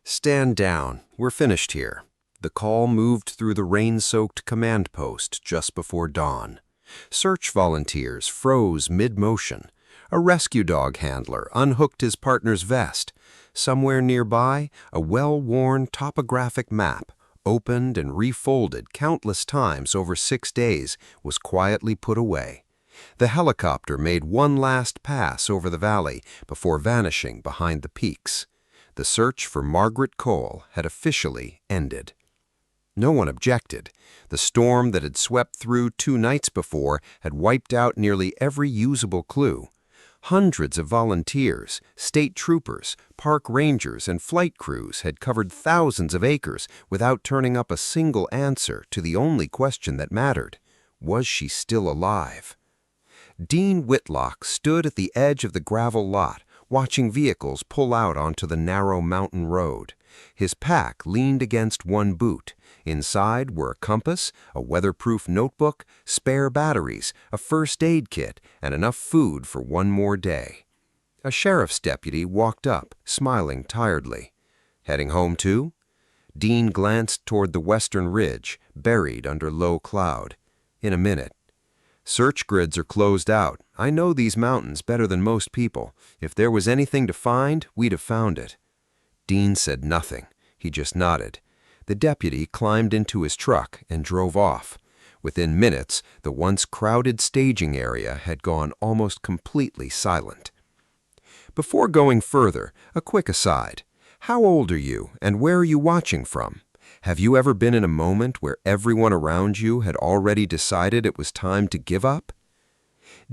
Stand down. We're finished here. The call moved through the rain-soaked command post just before dawn. Search volunteers froze mid-motion. A rescue dog handler unhooked his partner's vest. Somewhere nearby, a well-worn topographic map, opened and refolded countless times over 6 days, was quietly put away. The helicopter made one last pass over the valley before vanishing behind the peaks. The search for Margaret Cole had officially ended. No one objected. The storm that had swept through 2 nights before had wiped out nearly every usable clue. Hundreds of volunteers, state troopers, park rangers, and flight crews had covered thousands of acres without turning up a single answer to the only question that mattered. Was she still alive? Dean Whitlock stood at the edge of the gravel lot, watching vehicles pull out onto the narrow mountain road. His pack leaned against one boot. Inside were a compass, a weatherproof notebook, spare batteries, a first aid kit, and enough food for one more day. A sheriff's deputy walked up, smiling tiredly. Heading home too? Dean glanced toward the western ridge, buried under low cloud. In a minute. Search grids are closed out. I know these mountains better than most people. If there was anything to find, we'd have found it. Dean said nothing. He just nodded. The deputy climbed into his truck and drove off. Within minutes, the once crowded staging area had gone almost completely silent. Before going further, a quick aside. How old are you, and where are you watching from? Have you ever been in a moment where everyone around you had already decided it was time to give up?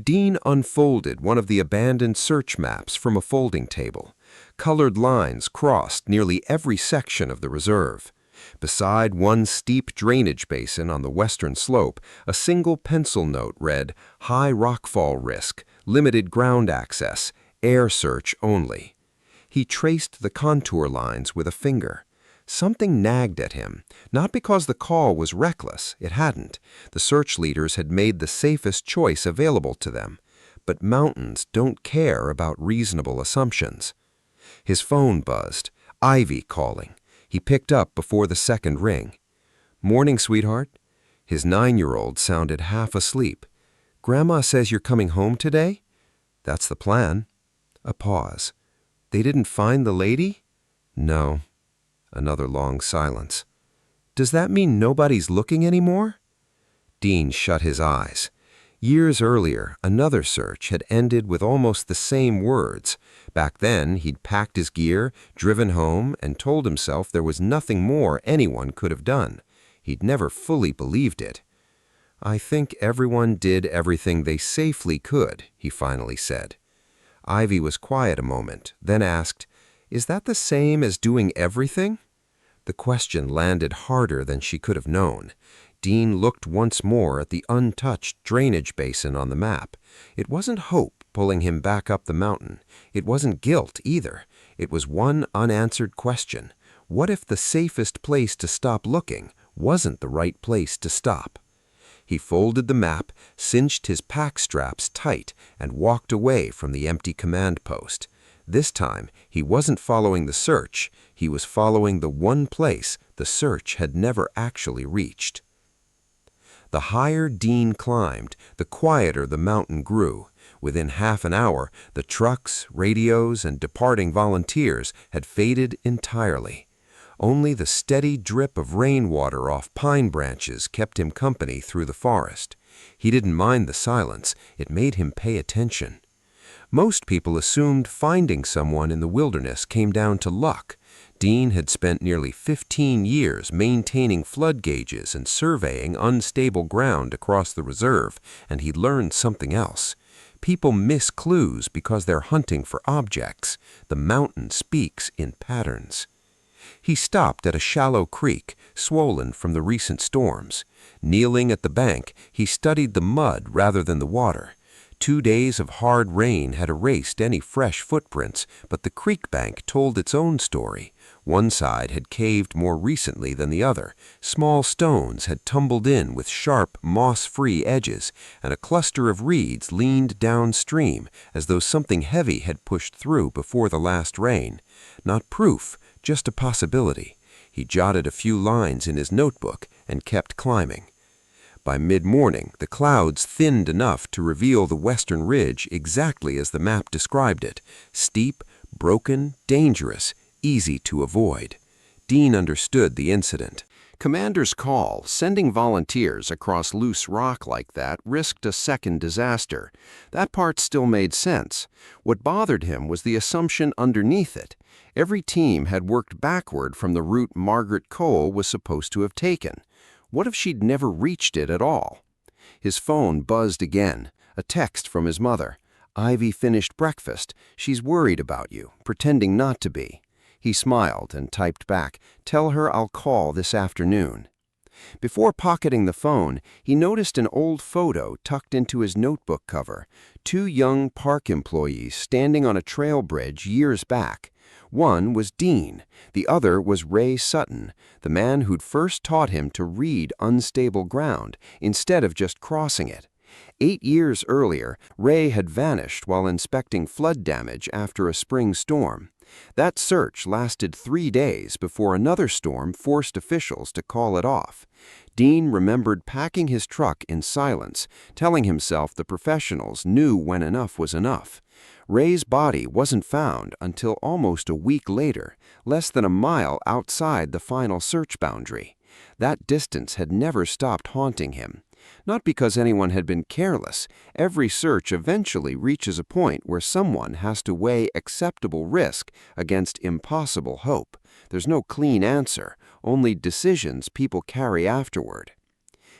Dean unfolded one of the abandoned search maps from a folding table. Colored lines crossed nearly every section of the reserve. Beside one steep drainage basin on the western slope, a single pencil note read, "High rockfall risk, limited ground access, air search only." He traced the contour lines with a finger. Something nagged at him, not because the call was reckless, it hadn't. The search leaders had made the safest choice available to them. But mountains don't care about reasonable assumptions. His phone buzzed. Ivy calling. He picked up before the second ring. "Morning, sweetheart." His 9-year-old sounded half asleep. "Grandma says you're coming home today?" "That's the plan." A pause. "They didn't find the lady?" "No." Another long silence. "Does that mean nobody's looking anymore?" Dean shut his eyes. Years earlier, another search had ended with almost the same words. Back then, he'd packed his gear, driven home, and told himself there was nothing more anyone could have done. He'd never fully believed it. "I think everyone did everything they safely could," he finally said. Ivy was quiet a moment, then asked, "Is that the same as doing everything?" The question landed harder than she could have known. Dean looked once more at the untouched drainage basin on the map. It wasn't hope pulling him back up the mountain. It wasn't guilt either. It was one unanswered question. What if the safest place to stop looking wasn't the right place to stop? He folded the map, cinched his pack straps tight, and walked away from the empty command post. This time, he wasn't following the search. He was following the one place the search had never actually reached. The higher Dean climbed, the quieter the mountain grew. Within half an hour, the trucks, radios, and departing volunteers had faded entirely. Only the steady drip of rainwater off pine branches kept him company through the forest. He didn't mind the silence. It made him pay attention. Most people assumed finding someone in the wilderness came down to luck. Dean had spent nearly 15 years maintaining flood gauges and surveying unstable ground across the reserve, and he'd learned something else. People miss clues because they're hunting for objects. The mountain speaks in patterns. He stopped at a shallow creek, swollen from the recent storms. Kneeling at the bank, he studied the mud rather than the water. 2 days of hard rain had erased any fresh footprints, but the creek bank told its own story. One side had caved more recently than the other. Small stones had tumbled in with sharp, moss-free edges, and a cluster of reeds leaned downstream as though something heavy had pushed through before the last rain. Not proof, just a possibility. He jotted a few lines in his notebook and kept climbing. By mid-morning, the clouds thinned enough to reveal the western ridge exactly as the map described it: steep, broken, dangerous, easy to avoid. Dean understood the incident. Commander's call, sending volunteers across loose rock like that, risked a second disaster. That part still made sense. What bothered him was the assumption underneath it. Every team had worked backward from the route Margaret Cole was supposed to have taken. What if she'd never reached it at all? His phone buzzed again. A text from his mother. "Ivy finished breakfast. She's worried about you," pretending not to be. He smiled and typed back, "Tell her I'll call this afternoon." Before pocketing the phone, he noticed an old photo tucked into his notebook cover. Two young park employees standing on a trail bridge years back. One was Dean. The other was Ray Sutton, the man who'd first taught him to read unstable ground instead of just crossing it. 8 years earlier, Ray had vanished while inspecting flood damage after a spring storm. That search lasted 3 days before another storm forced officials to call it off. Dean remembered packing his truck in silence, telling himself the professionals knew when enough was enough. Ray's body wasn't found until almost a week later, less than a mile outside the final search boundary. That distance had never stopped haunting him. Not because anyone had been careless. Every search eventually reaches a point where someone has to weigh acceptable risk against impossible hope. There's no clean answer, only decisions people carry afterward.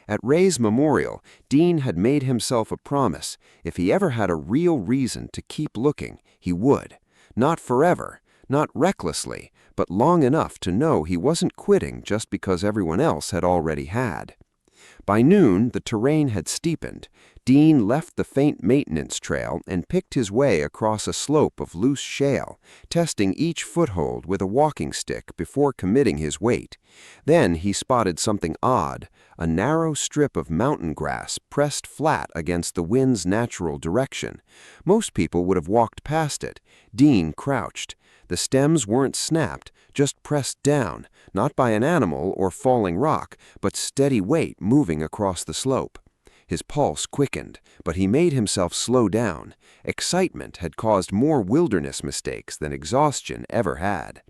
At Ray's memorial, Dean had made himself a promise. If he ever had a real reason to keep looking, he would. Not forever, not recklessly, but long enough to know he wasn't quitting just because everyone else had already had. By noon, the terrain had steepened. Dean left the faint maintenance trail and picked his way across a slope of loose shale, testing each foothold with a walking stick before committing his weight. Then he spotted something odd, a narrow strip of mountain grass pressed flat against the wind's natural direction. Most people would have walked past it. Dean crouched. The stems weren't snapped, just pressed down, not by an animal or falling rock, but steady weight moving across the slope. His pulse quickened, but he made himself slow down. Excitement had caused more wilderness mistakes than exhaustion ever had.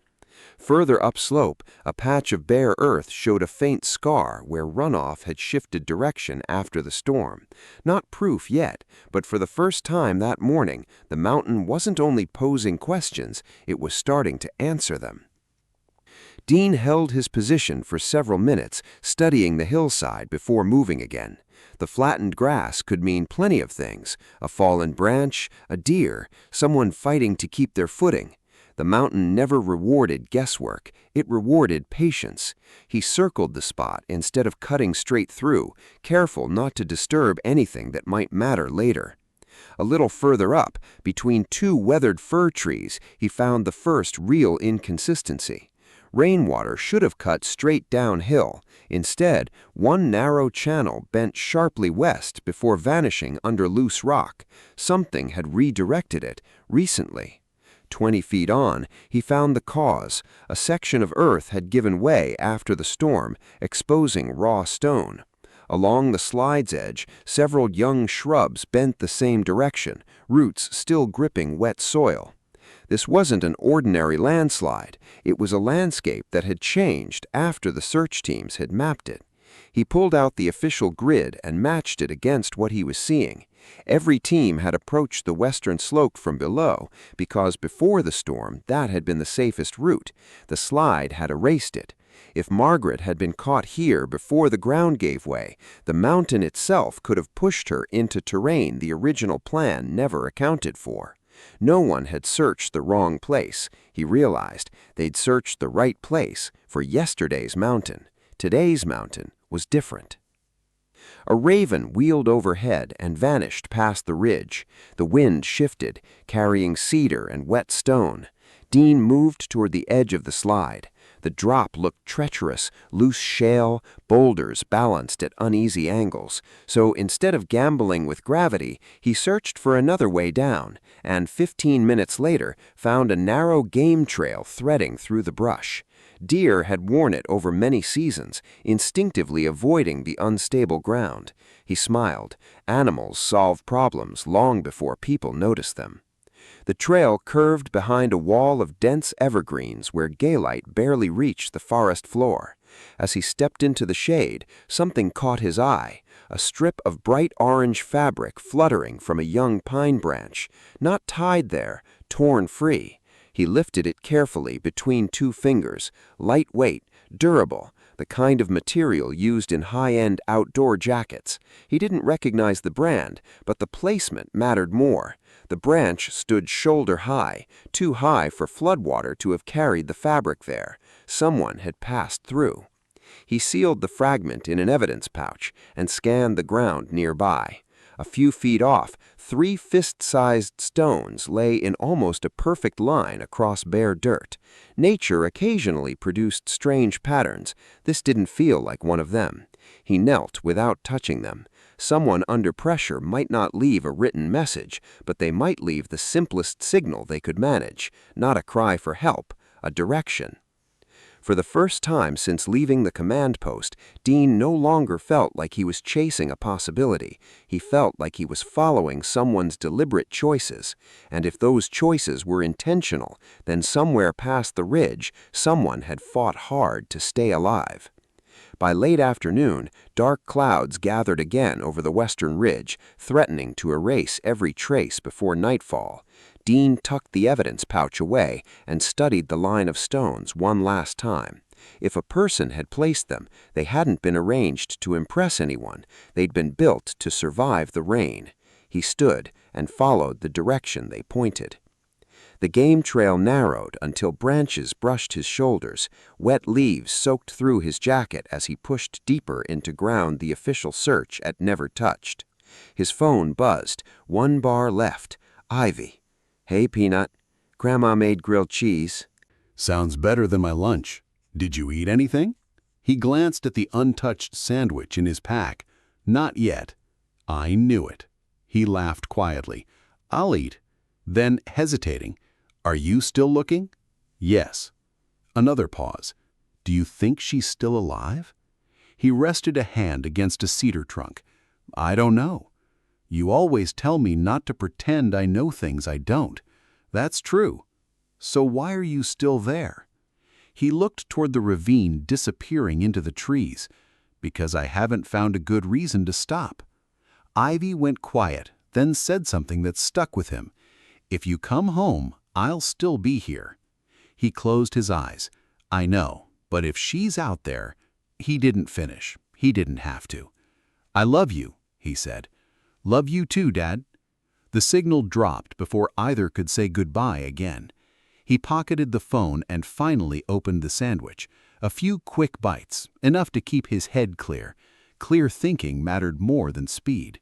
Further upslope, a patch of bare earth showed a faint scar where runoff had shifted direction after the storm. Not proof yet, but for the first time that morning, the mountain wasn't only posing questions, it was starting to answer them. Dean held his position for several minutes, studying the hillside before moving again. The flattened grass could mean plenty of things: a fallen branch, a deer, someone fighting to keep their footing. The mountain never rewarded guesswork, it rewarded patience. He circled the spot instead of cutting straight through, careful not to disturb anything that might matter later. A little further up, between two weathered fir trees, he found the first real inconsistency. Rainwater should have cut straight downhill. Instead, one narrow channel bent sharply west before vanishing under loose rock. Something had redirected it recently. 20 feet on, he found the cause. A section of earth had given way after the storm, exposing raw stone. Along the slide's edge, several young shrubs bent the same direction, roots still gripping wet soil. This wasn't an ordinary landslide. It was a landscape that had changed after the search teams had mapped it. He pulled out the official grid and matched it against what he was seeing. Every team had approached the western slope from below because before the storm, that had been the safest route. The slide had erased it. If Margaret had been caught here before the ground gave way, the mountain itself could have pushed her into terrain the original plan never accounted for. No one had searched the wrong place. He realized they'd searched the right place for yesterday's mountain. Today's mountain was different. A raven wheeled overhead and vanished past the ridge. The wind shifted, carrying cedar and wet stone. Dean moved toward the edge of the slide. The drop looked treacherous, loose shale, boulders balanced at uneasy angles. So instead of gambling with gravity, he searched for another way down, and 15 minutes later found a narrow game trail threading through the brush. Deer had worn it over many seasons, instinctively avoiding the unstable ground. He smiled. Animals solve problems long before people notice them. The trail curved behind a wall of dense evergreens where daylight barely reached the forest floor. As he stepped into the shade, something caught his eye, a strip of bright orange fabric fluttering from a young pine branch, not tied there, torn free. He lifted it carefully between two fingers, lightweight, durable, the kind of material used in high-end outdoor jackets. He didn't recognize the brand, but the placement mattered more. The branch stood shoulder-high, too high for floodwater to have carried the fabric there. Someone had passed through. He sealed the fragment in an evidence pouch and scanned the ground nearby. A few feet off, 3 fist-sized stones lay in almost a perfect line across bare dirt. Nature occasionally produced strange patterns. This didn't feel like one of them. He knelt without touching them. Someone under pressure might not leave a written message, but they might leave the simplest signal they could manage, not a cry for help, a direction. For the first time since leaving the command post, Dean no longer felt like he was chasing a possibility. He felt like he was following someone's deliberate choices. And if those choices were intentional, then somewhere past the ridge, someone had fought hard to stay alive. By late afternoon, dark clouds gathered again over the western ridge, threatening to erase every trace before nightfall. Dean tucked the evidence pouch away and studied the line of stones one last time. If a person had placed them, they hadn't been arranged to impress anyone. They'd been built to survive the rain. He stood and followed the direction they pointed. The game trail narrowed until branches brushed his shoulders. Wet leaves soaked through his jacket as he pushed deeper into ground the official search had never touched. His phone buzzed. 1 bar left. Ivy. "Hey, Peanut. Grandma made grilled cheese." "Sounds better than my lunch. Did you eat anything?" He glanced at the untouched sandwich in his pack. "Not yet." "I knew it." He laughed quietly. "I'll eat." Then, hesitating, "Are you still looking?" "Yes." Another pause. "Do you think she's still alive?" He rested a hand against a cedar trunk. "I don't know. You always tell me not to pretend I know things I don't. That's true. So why are you still there?" He looked toward the ravine disappearing into the trees. "Because I haven't found a good reason to stop." Ivy went quiet, then said something that stuck with him. "If you come home, I'll still be here." He closed his eyes. "I know, but if she's out there—" He didn't finish. He didn't have to. "I love you," he said. "Love you too, Dad." The signal dropped before either could say goodbye again. He pocketed the phone and finally opened the sandwich. A few quick bites, enough to keep his head clear. Clear thinking mattered more than speed.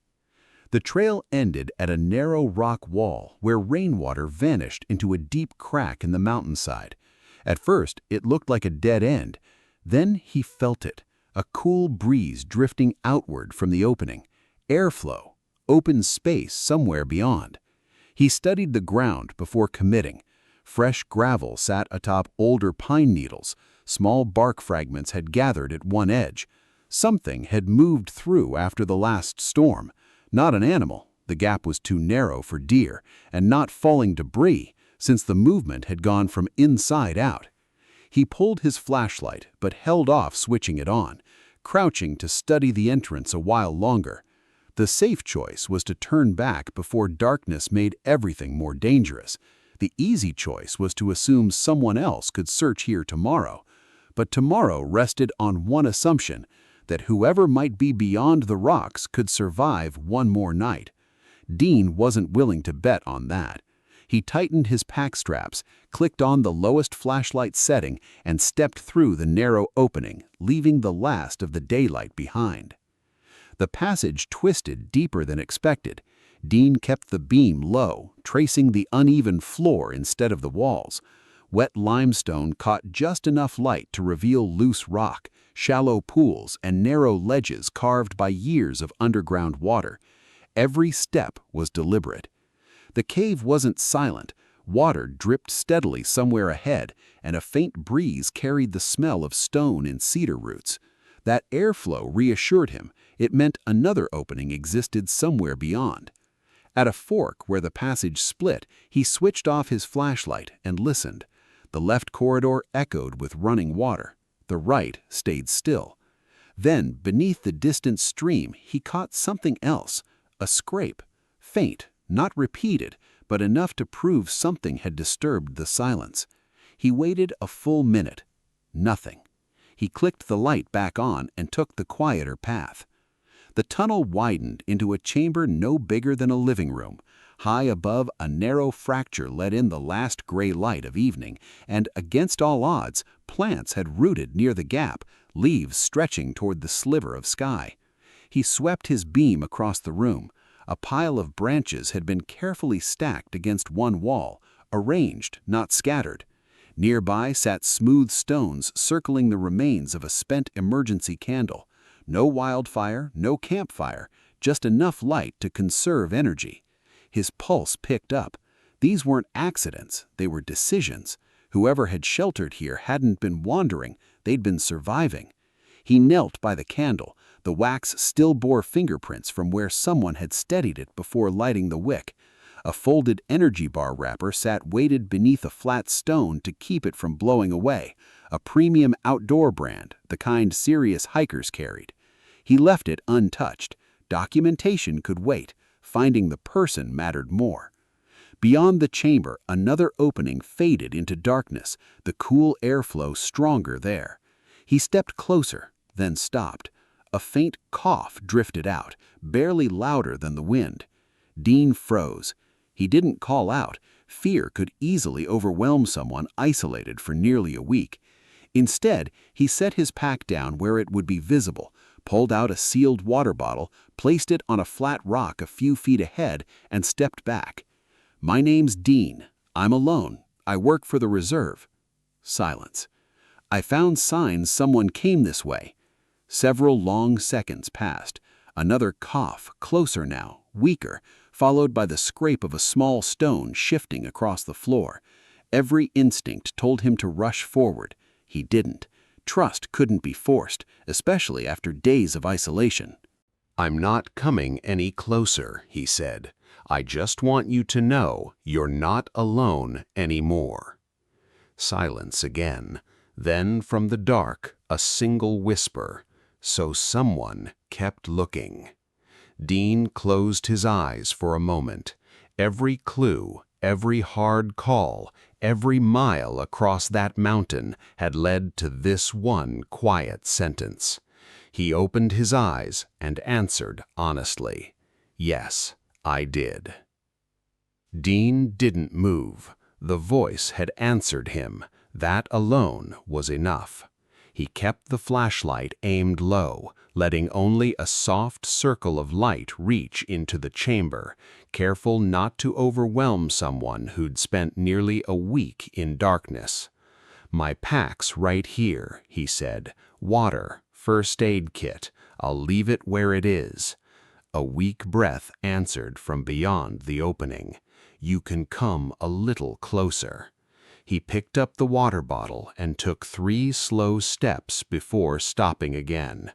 The trail ended at a narrow rock wall where rainwater vanished into a deep crack in the mountainside. At first, it looked like a dead end. Then he felt it, a cool breeze drifting outward from the opening. Airflow, open space somewhere beyond. He studied the ground before committing. Fresh gravel sat atop older pine needles. Small bark fragments had gathered at one edge. Something had moved through after the last storm. Not an animal, the gap was too narrow for deer, and not falling debris, since the movement had gone from inside out. He pulled his flashlight, but held off switching it on, crouching to study the entrance a while longer. The safe choice was to turn back before darkness made everything more dangerous. The easy choice was to assume someone else could search here tomorrow. But tomorrow rested on one assumption, that whoever might be beyond the rocks could survive one more night. Dean wasn't willing to bet on that. He tightened his pack straps, clicked on the lowest flashlight setting, and stepped through the narrow opening, leaving the last of the daylight behind. The passage twisted deeper than expected. Dean kept the beam low, tracing the uneven floor instead of the walls. Wet limestone caught just enough light to reveal loose rock, shallow pools, and narrow ledges carved by years of underground water. Every step was deliberate. The cave wasn't silent. Water dripped steadily somewhere ahead, and a faint breeze carried the smell of stone and cedar roots. That airflow reassured him. It meant another opening existed somewhere beyond. At a fork where the passage split, he switched off his flashlight and listened. The left corridor echoed with running water. The right stayed still. Then, beneath the distant stream, he caught something else, a scrape, faint, not repeated, but enough to prove something had disturbed the silence. He waited a full minute. Nothing. He clicked the light back on and took the quieter path. The tunnel widened into a chamber no bigger than a living room. High above, a narrow fracture let in the last gray light of evening, and against all odds, plants had rooted near the gap, leaves stretching toward the sliver of sky. He swept his beam across the room. A pile of branches had been carefully stacked against one wall, arranged, not scattered. Nearby sat smooth stones circling the remains of a spent emergency candle. No wildfire, no campfire, just enough light to conserve energy. His pulse picked up. These weren't accidents, they were decisions. Whoever had sheltered here hadn't been wandering, they'd been surviving. He knelt by the candle. The wax still bore fingerprints from where someone had steadied it before lighting the wick. A folded energy bar wrapper sat weighted beneath a flat stone to keep it from blowing away, a premium outdoor brand, the kind serious hikers carried. He left it untouched. Documentation could wait. Finding the person mattered more. Beyond the chamber, another opening faded into darkness, the cool airflow stronger there. He stepped closer, then stopped. A faint cough drifted out, barely louder than the wind. Dean froze. He didn't call out. Fear could easily overwhelm someone isolated for nearly a week. Instead, he set his pack down where it would be visible, pulled out a sealed water bottle, placed it on a flat rock a few feet ahead, and stepped back. "My name's Dean. I'm alone. I work for the reserve." Silence. "I found signs someone came this way." Several long seconds passed. Another cough, closer now, weaker, followed by the scrape of a small stone shifting across the floor. Every instinct told him to rush forward. He didn't. Trust couldn't be forced, especially after days of isolation. "I'm not coming any closer," he said. "I just want you to know you're not alone anymore." Silence again. Then from the dark, a single whisper. So someone kept looking. Dean closed his eyes for a moment. Every clue, every hard call, every mile across that mountain had led to this one quiet sentence. He opened his eyes and answered honestly, "Yes, I did." Dean didn't move. The voice had answered him. That alone was enough. He kept the flashlight aimed low, letting only a soft circle of light reach into the chamber, careful not to overwhelm someone who'd spent nearly a week in darkness. "My pack's right here," he said. "Water, first aid kit. I'll leave it where it is." A weak breath answered from beyond the opening. "You can come a little closer." He picked up the water bottle and took 3 slow steps before stopping again.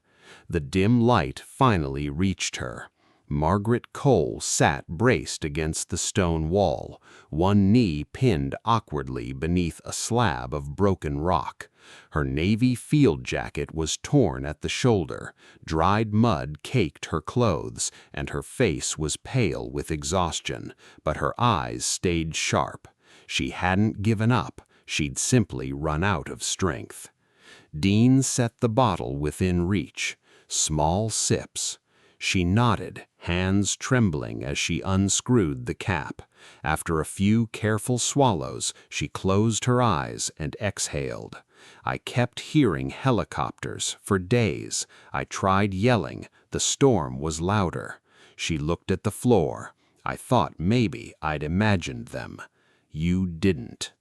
The dim light finally reached her. Margaret Cole sat braced against the stone wall, one knee pinned awkwardly beneath a slab of broken rock. Her navy field jacket was torn at the shoulder, dried mud caked her clothes, and her face was pale with exhaustion, but her eyes stayed sharp. She hadn't given up, she'd simply run out of strength. Dean set the bottle within reach. Small sips. She nodded, hands trembling as she unscrewed the cap. After a few careful swallows, she closed her eyes and exhaled. "I kept hearing helicopters for days. I tried yelling. The storm was louder." She looked at the floor. "I thought maybe I'd imagined them." "You didn't."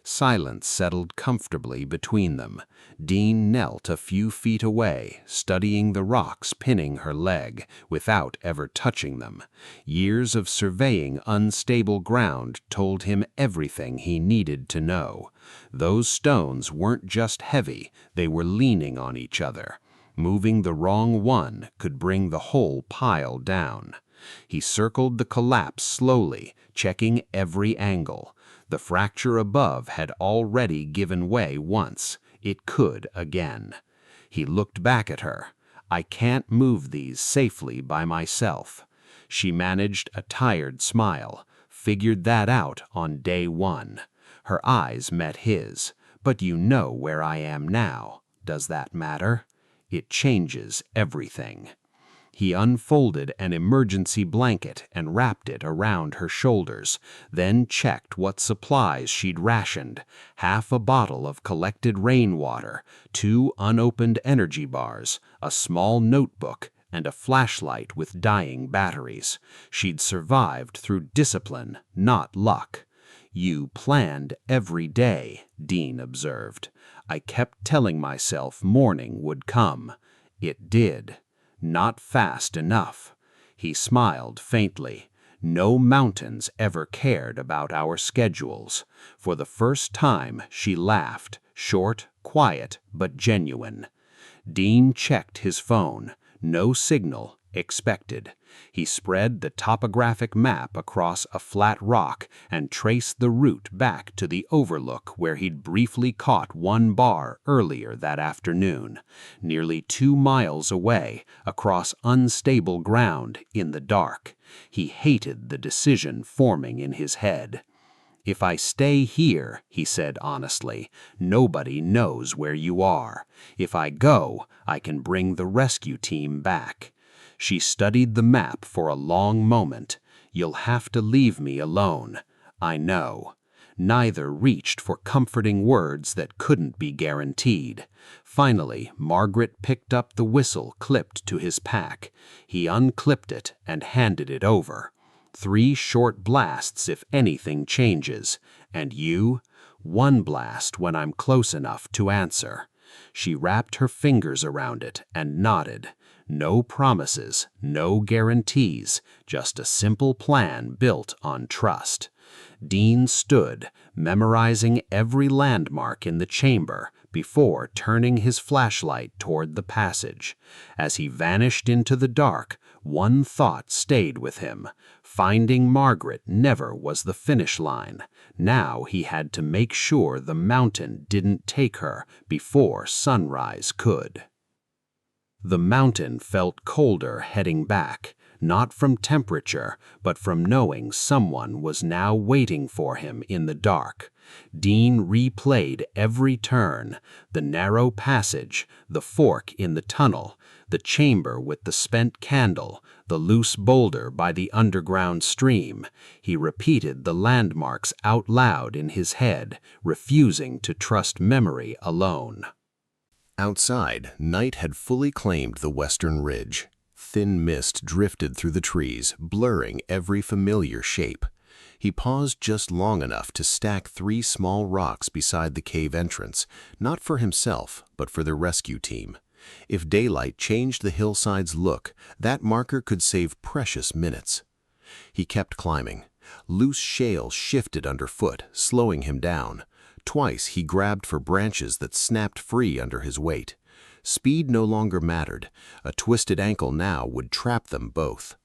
Silence settled comfortably between them. Dean knelt a few feet away, studying the rocks pinning her leg, without ever touching them. Years of surveying unstable ground told him everything he needed to know. Those stones weren't just heavy, they were leaning on each other. Moving the wrong one could bring the whole pile down. He circled the collapse slowly, checking every angle. The fracture above had already given way once. It could again. He looked back at her. "I can't move these safely by myself." She managed a tired smile. "Figured that out on day one." Her eyes met his. "But you know where I am now. Does that matter?" "It changes everything." He unfolded an emergency blanket and wrapped it around her shoulders, then checked what supplies she'd rationed: half a bottle of collected rainwater, 2 unopened energy bars, a small notebook, and a flashlight with dying batteries. She'd survived through discipline, not luck. "You planned every day," Dean observed. "I kept telling myself morning would come. It did. Not fast enough." He smiled faintly. No mountains ever cared about our schedules. For the first time, she laughed, short, quiet, but genuine. Dean checked his phone. No signal expected. He spread the topographic map across a flat rock and traced the route back to the overlook where he'd briefly caught one bar earlier that afternoon. Nearly 2 miles away, across unstable ground, in the dark. He hated the decision forming in his head. "If I stay here," he said honestly, "nobody knows where you are. If I go, I can bring the rescue team back." She studied the map for a long moment. "You'll have to leave me alone." "I know." Neither reached for comforting words that couldn't be guaranteed. Finally, Margaret picked up the whistle clipped to his pack. He unclipped it and handed it over. 3 short blasts if anything changes. "And you?" "1 blast when I'm close enough to answer." She wrapped her fingers around it and nodded. No promises, no guarantees, just a simple plan built on trust. Dean stood, memorizing every landmark in the chamber before turning his flashlight toward the passage. As he vanished into the dark, one thought stayed with him. Finding Margaret never was the finish line. Now he had to make sure the mountain didn't take her before sunrise could. The mountain felt colder heading back, not from temperature, but from knowing someone was now waiting for him in the dark. Dean replayed every turn: the narrow passage, the fork in the tunnel, the chamber with the spent candle, the loose boulder by the underground stream. He repeated the landmarks out loud in his head, refusing to trust memory alone. Outside, night had fully claimed the western ridge. Thin mist drifted through the trees, blurring every familiar shape. He paused just long enough to stack 3 small rocks beside the cave entrance, not for himself, but for the rescue team. If daylight changed the hillside's look, that marker could save precious minutes. He kept climbing. Loose shale shifted underfoot, slowing him down. Twice he grabbed for branches that snapped free under his weight. Speed no longer mattered. A twisted ankle now would trap them both.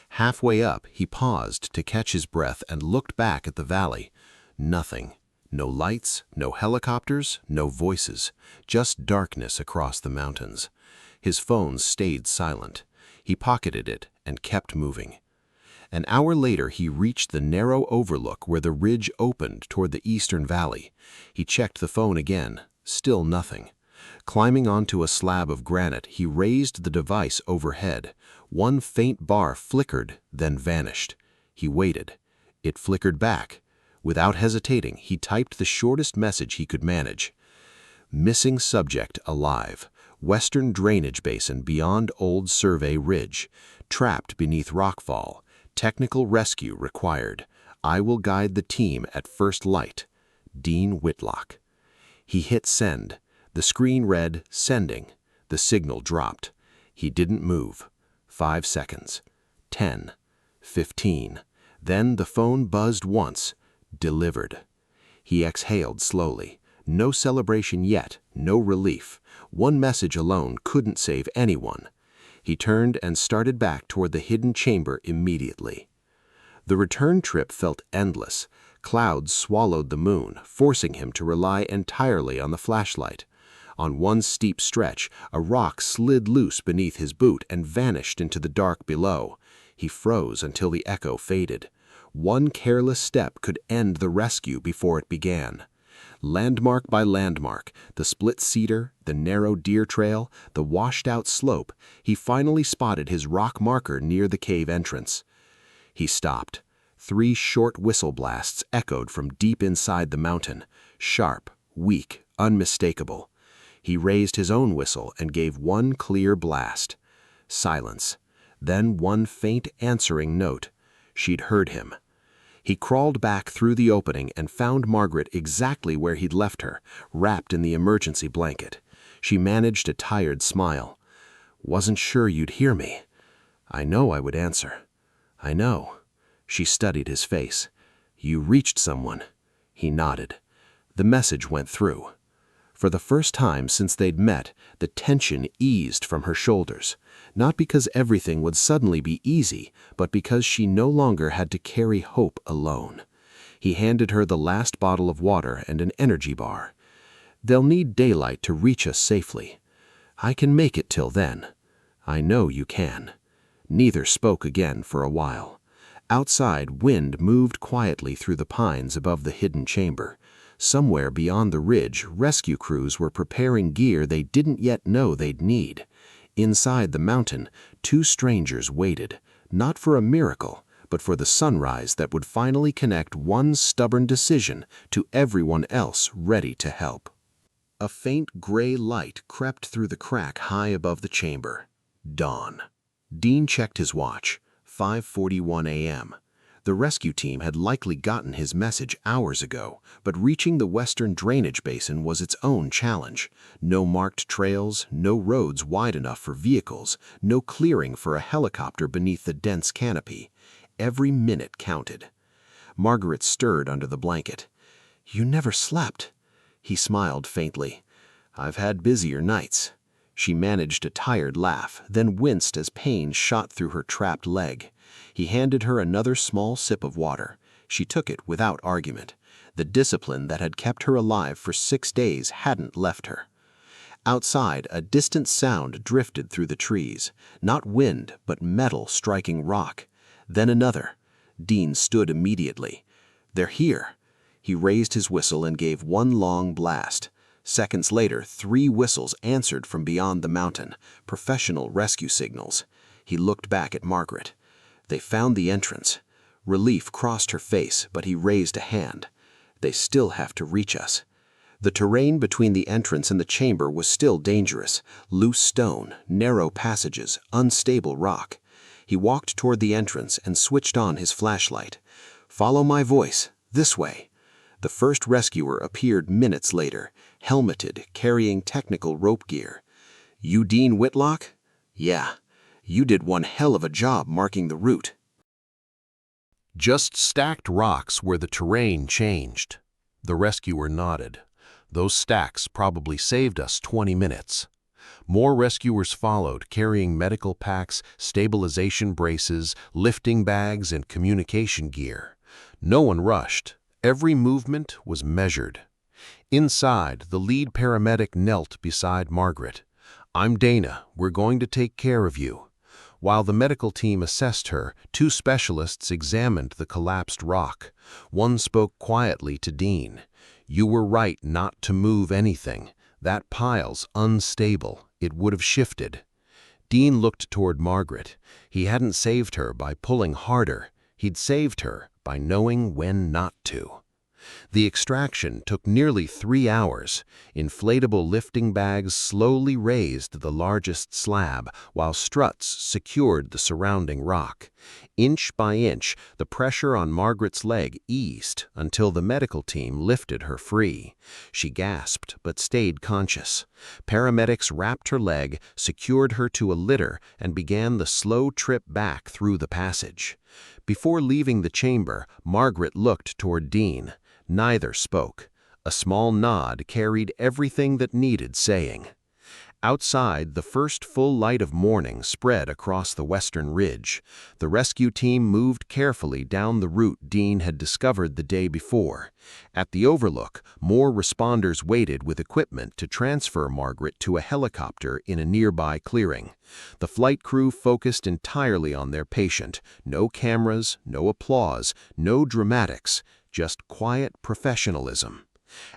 Halfway up, he paused to catch his breath and looked back at the valley. Nothing. No lights, no helicopters, no voices. Just darkness across the mountains. His phone stayed silent. He pocketed it and kept moving. An hour later, he reached the narrow overlook where the ridge opened toward the eastern valley. He checked the phone again. Still nothing. Climbing onto a slab of granite, he raised the device overhead. One faint bar flickered, then vanished. He waited. It flickered back. Without hesitating, he typed the shortest message he could manage. "Missing subject alive. Western drainage basin beyond old survey ridge. Trapped beneath rockfall. Technical rescue required. I will guide the team at first light. Dean Whitlock. He hit send. The screen read, "Sending." The signal dropped. He didn't move. 5 seconds. 10. 15. Then the phone buzzed once. Delivered. He exhaled slowly. No celebration yet, no relief. One message alone couldn't save anyone. He turned and started back toward the hidden chamber immediately. The return trip felt endless. Clouds swallowed the moon, forcing him to rely entirely on the flashlight. On one steep stretch, a rock slid loose beneath his boot and vanished into the dark below. He froze until the echo faded. One careless step could end the rescue before it began. Landmark by landmark, the split cedar, the narrow deer trail, the washed-out slope, he finally spotted his rock marker near the cave entrance. He stopped. 3 short whistle blasts echoed from deep inside the mountain, sharp, weak, unmistakable. He raised his own whistle and gave one clear blast. Silence. Then one faint answering note. She'd heard him. He crawled back through the opening and found Margaret exactly where he'd left her, wrapped in the emergency blanket. She managed a tired smile. "Wasn't sure you'd hear me. I know I would answer. I know." She studied his face. "You reached someone." He nodded. The message went through. For the first time since they'd met, the tension eased from her shoulders. Not because everything would suddenly be easy, but because she no longer had to carry hope alone. He handed her the last bottle of water and an energy bar. "They'll need daylight to reach us safely. I can make it till then. I know you can." Neither spoke again for a while. Outside, wind moved quietly through the pines above the hidden chamber. Somewhere beyond the ridge, rescue crews were preparing gear they didn't yet know they'd need. Inside the mountain, 2 strangers waited, not for a miracle, but for the sunrise that would finally connect one stubborn decision to everyone else ready to help. A faint gray light crept through the crack high above the chamber. Dawn. Dean checked his watch. 5:41 a.m. The rescue team had likely gotten his message hours ago, but reaching the western drainage basin was its own challenge. No marked trails, no roads wide enough for vehicles, no clearing for a helicopter beneath the dense canopy. Every minute counted. Margaret stirred under the blanket. "You never slept." He smiled faintly. "I've had busier nights." She managed a tired laugh, then winced as pain shot through her trapped leg. He handed her another small sip of water. She took it without argument. The discipline that had kept her alive for 6 days hadn't left her. Outside, a distant sound drifted through the trees. Not wind, but metal striking rock. Then another. Dean stood immediately. "They're here." He raised his whistle and gave one long blast. Seconds later, 3 whistles answered from beyond the mountain, professional rescue signals. He looked back at Margaret. They found the entrance. Relief crossed her face, but he raised a hand. "They still have to reach us." The terrain between the entrance and the chamber was still dangerous. Loose stone, narrow passages, unstable rock. He walked toward the entrance and switched on his flashlight. "Follow my voice. This way." The first rescuer appeared minutes later, helmeted, carrying technical rope gear. "You Dean Whitlock?" "Yeah. You did one hell of a job marking the route." Just stacked rocks where the terrain changed. The rescuer nodded. Those stacks probably saved us 20 minutes. More rescuers followed, carrying medical packs, stabilization braces, lifting bags, and communication gear. No one rushed. Every movement was measured. Inside, the lead paramedic knelt beside Margaret. "I'm Dana. We're going to take care of you." While the medical team assessed her, 2 specialists examined the collapsed rock. One spoke quietly to Dean. "You were right not to move anything. That pile's unstable. It would have shifted." Dean looked toward Margaret. He hadn't saved her by pulling harder. He'd saved her by knowing when not to. The extraction took nearly 3 hours. Inflatable lifting bags slowly raised the largest slab, while struts secured the surrounding rock. Inch by inch, the pressure on Margaret's leg eased until the medical team lifted her free. She gasped but stayed conscious. Paramedics wrapped her leg, secured her to a litter, and began the slow trip back through the passage. Before leaving the chamber, Margaret looked toward Dean. Neither spoke. A small nod carried everything that needed saying. Outside, the first full light of morning spread across the western ridge. The rescue team moved carefully down the route Dean had discovered the day before. At the overlook, more responders waited with equipment to transfer Margaret to a helicopter in a nearby clearing. The flight crew focused entirely on their patient. No cameras, no applause, no dramatics, just quiet professionalism.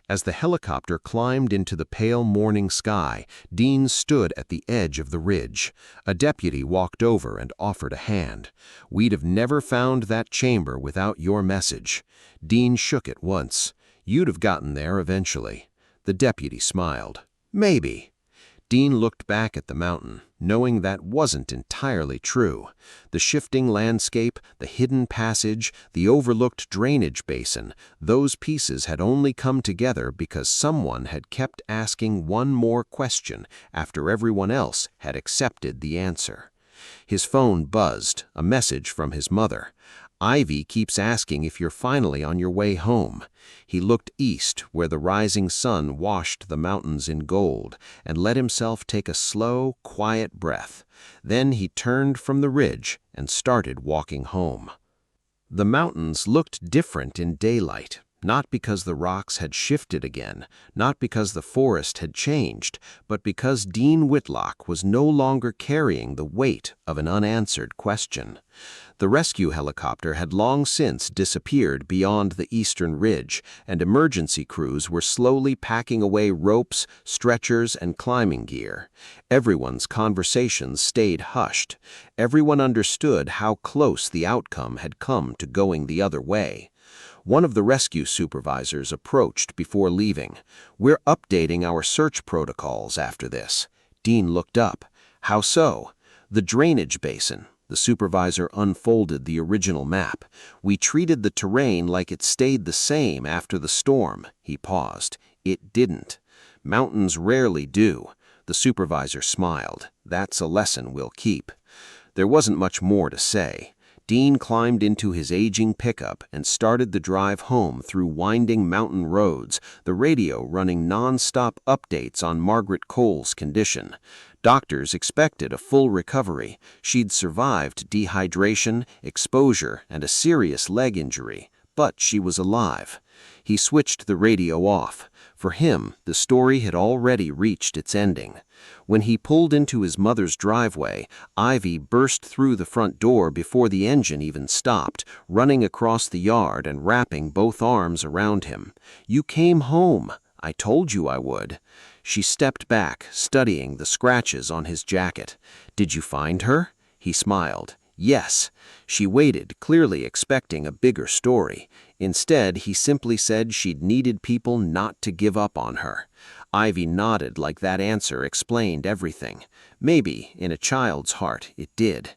As the helicopter climbed into the pale morning sky, Dean stood at the edge of the ridge. A deputy walked over and offered a hand. "We'd have never found that chamber without your message." Dean shook it once. "You'd have gotten there eventually." The deputy smiled. "Maybe." Dean looked back at the mountain, knowing that wasn't entirely true. The shifting landscape, the hidden passage, the overlooked drainage basin, those pieces had only come together because someone had kept asking one more question after everyone else had accepted the answer. His phone buzzed, a message from his mother. "Ivy keeps asking if you're finally on your way home." He looked east, where the rising sun washed the mountains in gold, and let himself take a slow, quiet breath. Then he turned from the ridge and started walking home. The mountains looked different in daylight, not because the rocks had shifted again, not because the forest had changed, but because Dean Whitlock was no longer carrying the weight of an unanswered question. The rescue helicopter had long since disappeared beyond the eastern ridge, and emergency crews were slowly packing away ropes, stretchers, and climbing gear. Everyone's conversations stayed hushed. Everyone understood how close the outcome had come to going the other way. One of the rescue supervisors approached before leaving. "We're updating our search protocols after this." Dean looked up. "How so?" "The drainage basin." The supervisor unfolded the original map. "We treated the terrain like it stayed the same after the storm." He paused. "It didn't." "Mountains rarely do." The supervisor smiled. "That's a lesson we'll keep." There wasn't much more to say. Dean climbed into his aging pickup and started the drive home through winding mountain roads, the radio running non-stop updates on Margaret Cole's condition. Doctors expected a full recovery. She'd survived dehydration, exposure, and a serious leg injury, but she was alive. He switched the radio off. For him, the story had already reached its ending. When he pulled into his mother's driveway, Ivy burst through the front door before the engine even stopped, running across the yard and wrapping both arms around him. "You came home. I told you I would." She stepped back, studying the scratches on his jacket. "Did you find her?" He smiled. "Yes." She waited, clearly expecting a bigger story. Instead, he simply said she'd needed people not to give up on her. Ivy nodded like that answer explained everything. Maybe, in a child's heart, it did.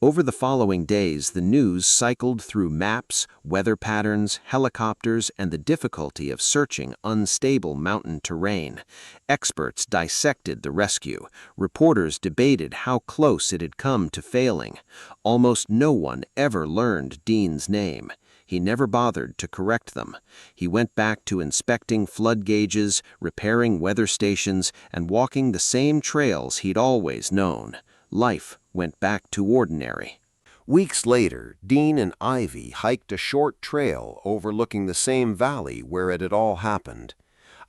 Over the following days, the news cycled through maps, weather patterns, helicopters, and the difficulty of searching unstable mountain terrain. Experts dissected the rescue. Reporters debated how close it had come to failing. Almost no one ever learned Dean's name. He never bothered to correct them. He went back to inspecting flood gauges, repairing weather stations, and walking the same trails he'd always known. Life went back to ordinary. Weeks later, Dean and Ivy hiked a short trail overlooking the same valley where it had all happened.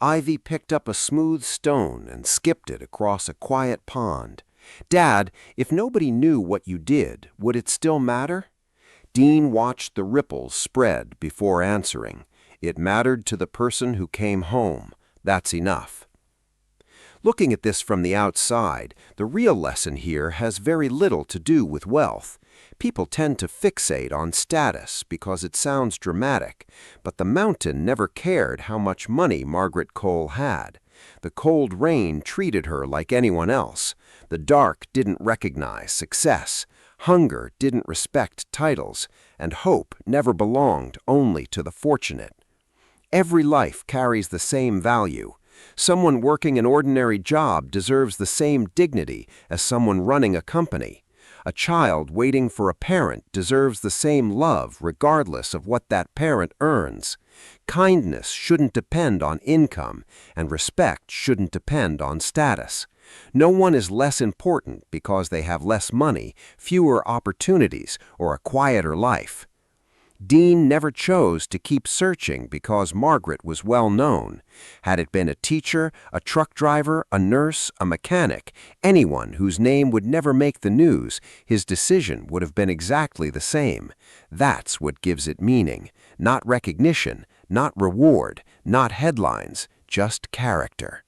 Ivy picked up a smooth stone and skipped it across a quiet pond. "Dad, if nobody knew what you did, would it still matter?" Dean watched the ripples spread before answering. "It mattered to the person who came home. That's enough." Looking at this from the outside, the real lesson here has very little to do with wealth. People tend to fixate on status because it sounds dramatic, but the mountain never cared how much money Margaret Cole had. The cold rain treated her like anyone else. The dark didn't recognize success. Hunger didn't respect titles, and hope never belonged only to the fortunate. Every life carries the same value. Someone working an ordinary job deserves the same dignity as someone running a company. A child waiting for a parent deserves the same love regardless of what that parent earns. Kindness shouldn't depend on income, and respect shouldn't depend on status. No one is less important because they have less money, fewer opportunities, or a quieter life. Dean never chose to keep searching because Margaret was well known. Had it been a teacher, a truck driver, a nurse, a mechanic, anyone whose name would never make the news, his decision would have been exactly the same. That's what gives it meaning. Not recognition, not reward, not headlines, just character.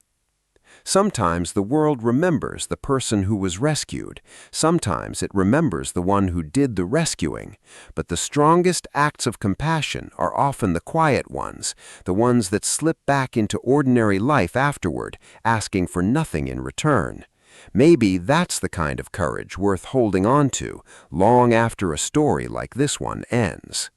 Sometimes the world remembers the person who was rescued. Sometimes it remembers the one who did the rescuing. But the strongest acts of compassion are often the quiet ones, the ones that slip back into ordinary life afterward, asking for nothing in return. Maybe that's the kind of courage worth holding on to long after a story like this one ends.